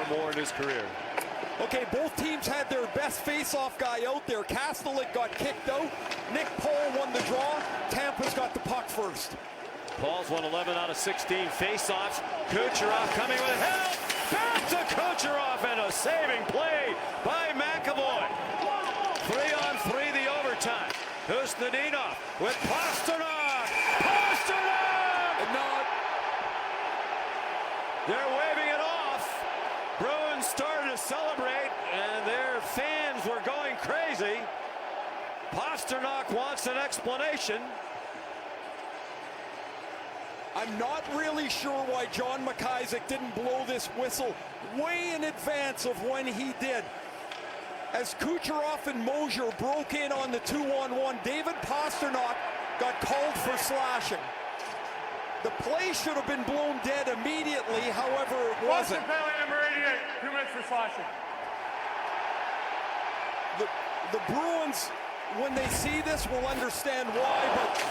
more in his career. Okay, both teams had their best face-off guy out there. Kastelik got kicked out. Nick Paul won the draw. Tampa's got the puck first. Paul's won 11 out of 16 face-offs. Kucherov coming with help. Back to Kucherov and a saving play by McAvoy. 3-on-3 the overtime. Husnudinov with Pasternak. Pasternak! No. They're waving it off. Bruins started to celebrate, and their fans were going crazy. Pasternak wants an explanation. I'm not really sure why John McIsaac didn't blow this whistle way in advance of when he did. As Kucherov and Mosier broke in on the 2-on-1, David Pasternak got called for slashing. The play should have been blown dead immediately, however it wasn't. Penalty number 88, 2 minutes for slashing. The Bruins, when they see this, will understand why, but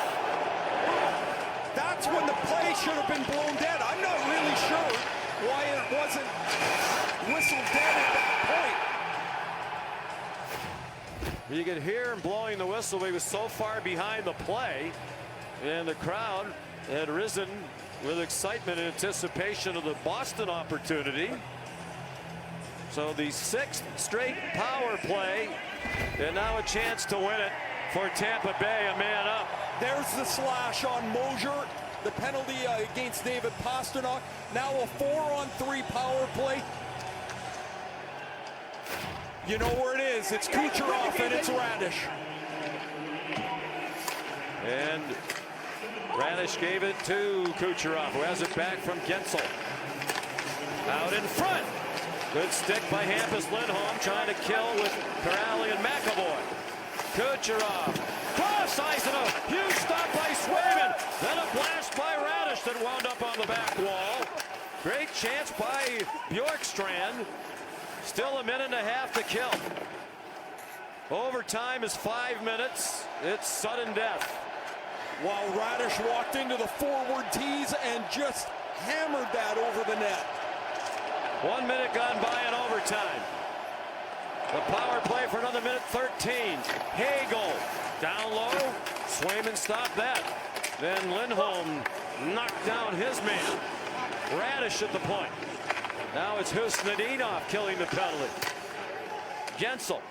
that's when the play should have been blown dead. I'm not really sure why it wasn't whistled dead at that point. You could hear him blowing the whistle. He was so far behind the play, and the crowd had risen with excitement and anticipation of the Boston opportunity. So the 6th straight power play, and now a chance to win it for Tampa Bay, a man up. There's the slash on Mosier, the penalty against David Pasternak. Now a 4-on-3 power play. You know where it is. It's Kucherov and it's Radish. And Radish gave it to Kucherov, who has it back from Gensel. Out in front. Good stick by Hampus Lindholm, trying to kill with Corrali and McAvoy. Kucherov. Cross ice and a huge stop by Swayman. Then a blast by Radish that wound up on the back wall. Great chance by Bjorkstrand. Still a minute and a half to kill. Overtime is 5 minutes. It's sudden death. While Radish walked into the forward tees and just hammered that over the net. 1 minute gone by in overtime. The power play for another minute 13. Hagel down low. Swayman stopped that. Then Lindholm knocked down his man. Radish at the point. Now it's Husnudinov killing the penalty. Gensel.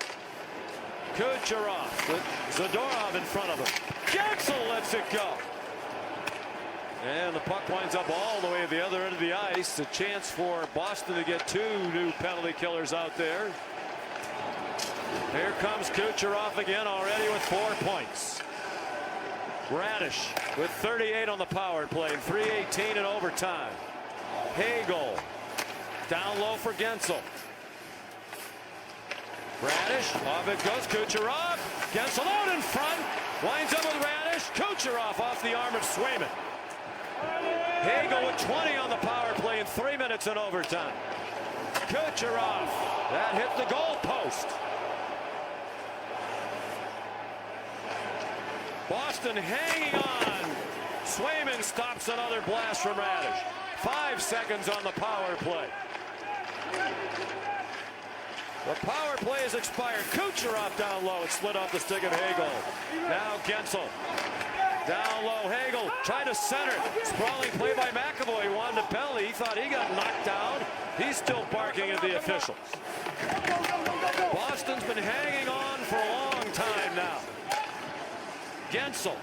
Kucherov with Zadorov in front of him. Gensel lets it go. And the puck winds up all the way to the other end of the ice. A chance for Boston to get 2 new penalty killers out there. Here comes Kucherov again, already with 4 points. Radish with 38 on the power play and 3:18 in overtime. Hagel down low for Gensel. Radish, off it goes Kucherov. Gensel out in front, winds up with Radish. Kucherov off the arm of Swayman. Hagel with 20 on the power play in 3 minutes in overtime. Kucherov, that hit the goal post. Boston hanging on. Swayman stops another blast from Radish. 5 seconds on the power play. The power play has expired. Kucherov down low. It slid off the stick of Hagel. Now Gensel. Down low. Hagel trying to center. Sprawling play by McAvoy. He wanted a penalty. He thought he got knocked down. He's still barking at the officials. Boston's been hanging on for a long time now. Gensel.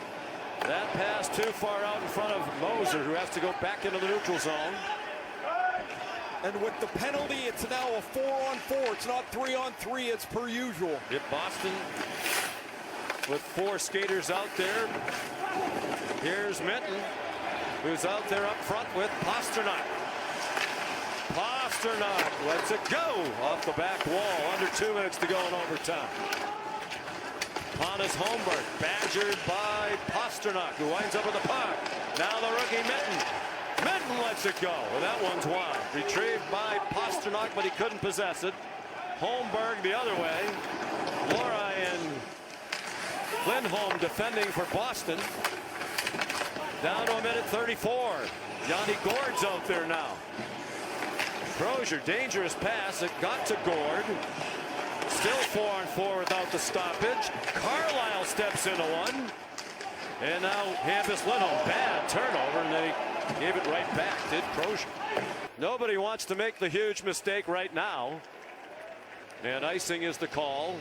That pass too far out in front of Moser, who has to go back into the neutral zone. And with the penalty, it's now a 4-on-4. It's not 3-on-3. It's per usual. If Boston with 4 skaters out there. Here's Minton, who's out there up front with Pasternak. Pasternak lets it go off the back wall. Under 2 minutes to go in overtime. Pontus Holmberg badgered by Pasternak, who winds up with the puck. Now the rookie Minton. Minton lets it go. Well, that one's wide. Retrieved by Pasternak, but he couldn't possess it. Holmberg the other way. Laura and Lindholm defending for Boston. Down to a minute 34. Yanni Gord's out there now. Crozier, dangerous pass. It got to Gord. Still 4-on-4 without the stoppage. Carlisle steps into one. And now Hampus Lindholm. Bad turnover, and they gave it right back, did Crozier. Nobody wants to make the huge mistake right now. And icing is the call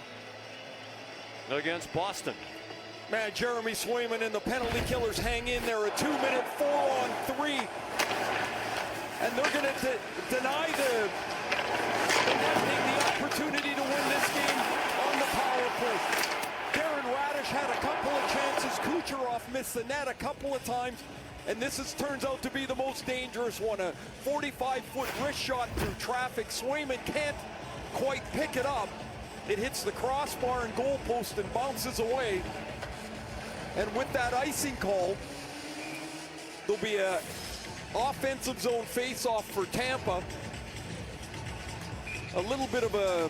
against Boston. Man, Jeremy Swayman and the penalty killers hang in there. A 2-minute 4-on-3. And they're going to deny the Lightning the opportunity to win this game on the power play. Darren Radish had a couple of chances. Kucherov missed the net a couple of times. And this turns out to be the most dangerous one. A 45-foot wrist shot through traffic. Swayman can't quite pick it up. It hits the crossbar and goalpost and bounces away. And with that icing call, there'll be a offensive zone face-off for Tampa. A little bit of a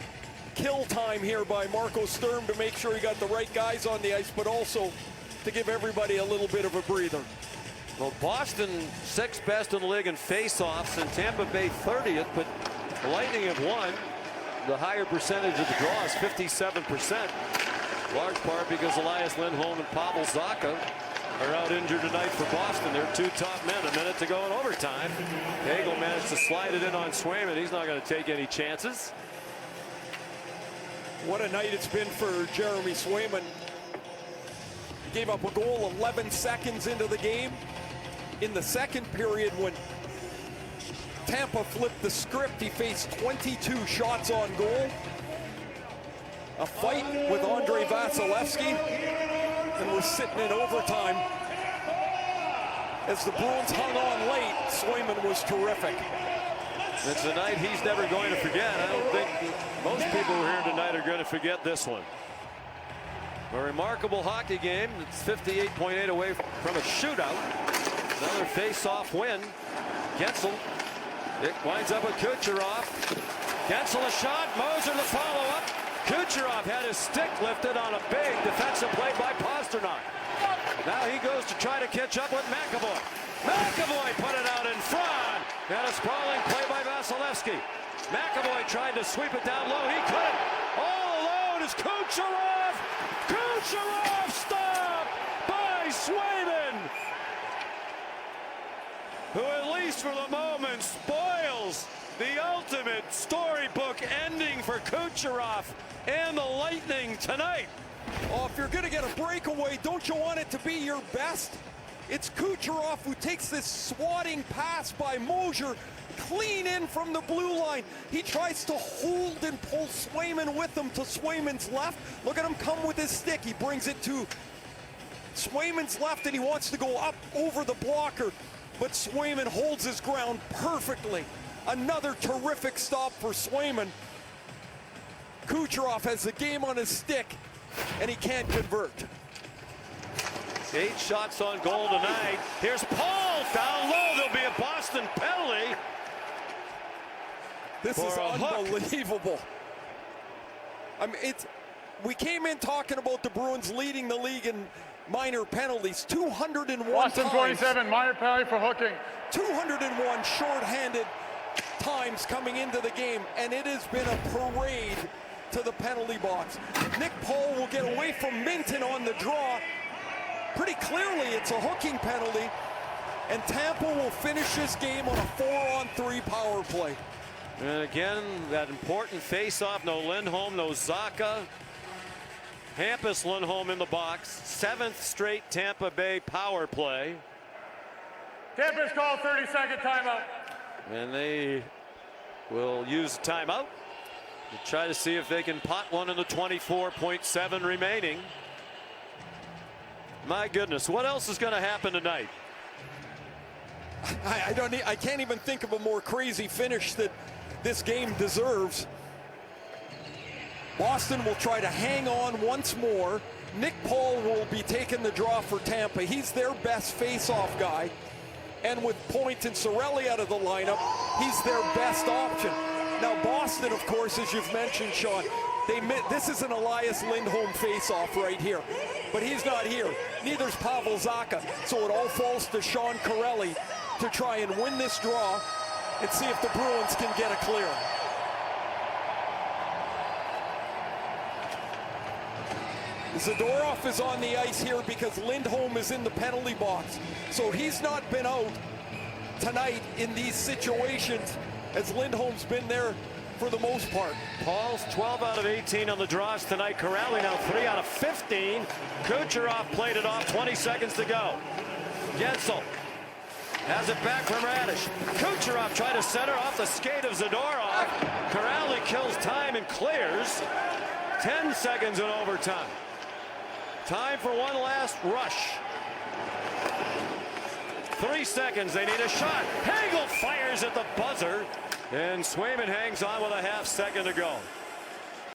kill time here by Marco Sturm to make sure he got the right guys on the ice, but also to give everybody a little bit of a breather. Well, Boston 6th best in the league in face-offs, and Tampa Bay 30th, but the Lightning have won. The higher percentage of the draw is 57%. Large part because Elias Lindholm and Pavel Zacha are out injured tonight for Boston. They're two top men. A minute to go in overtime. Hagel managed to slide it in on Swayman. He's not going to take any chances. What a night it's been for Jeremy Swayman. He gave up a goal 11 seconds into the game. In the second period, when Tampa flipped the script, he faced 22 shots on goal. A fight with Andrei Vasilevsky, and was sitting in overtime. As the Bruins hung on late, Swayman was terrific. It's a night he's never going to forget. I don't think most people who are here tonight are going to forget this one. A remarkable hockey game. It's 58.8 away from a shootout. Another face-off win. Gensel. It winds up with Kucherov. Gensel a shot. Moser the follow-up. Kucherov had his stick lifted on a big defensive play by Pasternak. Now he goes to try to catch up with McAvoy. McAvoy put it out in front. And a sprawling play by Vasilevsky. McAvoy tried to sweep it down low. He couldn't. All alone is Kucherov. Kucherov stopped by Swayman, who at least for the moment spoils the ultimate storybook ending for Kucherov and the Lightning tonight. Oh, if you're going to get a breakaway, don't you want it to be your best? It's Kucherov who takes this swatting pass by Moser clean in from the blue line. He tries to hold and pull Swayman with him to Swayman's left. Look at him come with his stick. He brings it to Swayman's left, and he wants to go up over the blocker. But Swayman holds his ground perfectly. Another terrific stop for Swayman. Kucherov has the game on his stick, and he can't convert. 8 shots on goal tonight. Here's Paul down low. There'll be a Boston penalty. This is unbelievable. I mean, we came in talking about the Bruins leading the league in minor penalties. 201 Boston times. 27, minor penalty for hooking. 201 shorthanded times coming into the game, and it has been a parade to the penalty box. Nick Paul will get away from Minton on the draw. Pretty clearly it's a hooking penalty, and Tampa will finish this game on a 4-on-3 power play. And again, that important face-off. No Lindholm, no Zacha. Hampus Lindholm in the box. 7th straight Tampa Bay power play. Tampa's called 30-second timeout. And they will use timeout to try to see if they can pot one in the 24.7 remaining. My goodness, what else is going to happen tonight? I can't even think of a more crazy finish that this game deserves. Boston will try to hang on once more. Nick Paul will be taking the draw for Tampa. He's their best face-off guy. And with Point and Cirelli out of the lineup, he's their best option. Now Boston, of course, as you've mentioned, Sean, this is an Elias Lindholm face-off right here. But he's not here. Neither's Pavel Zacha. So it all falls to Sean Cirelli to try and win this draw and see if the Bruins can get a clear. Zadorov is on the ice here because Lindholm is in the penalty box. So he's not been out tonight in these situations, as Lindholm's been there for the most part. Paul's 12 out of 18 on the draws tonight. Corrali now 3 out of 15. Kucherov played it off, 20 seconds to go. Gensel has it back from Radish. Kucherov tried to center off the skate of Zadorov. Corrali kills time and clears. 10 seconds in overtime. Time for one last rush. 3 seconds, they need a shot. Hagel fires at the buzzer, and Swayman hangs on with a half second to go.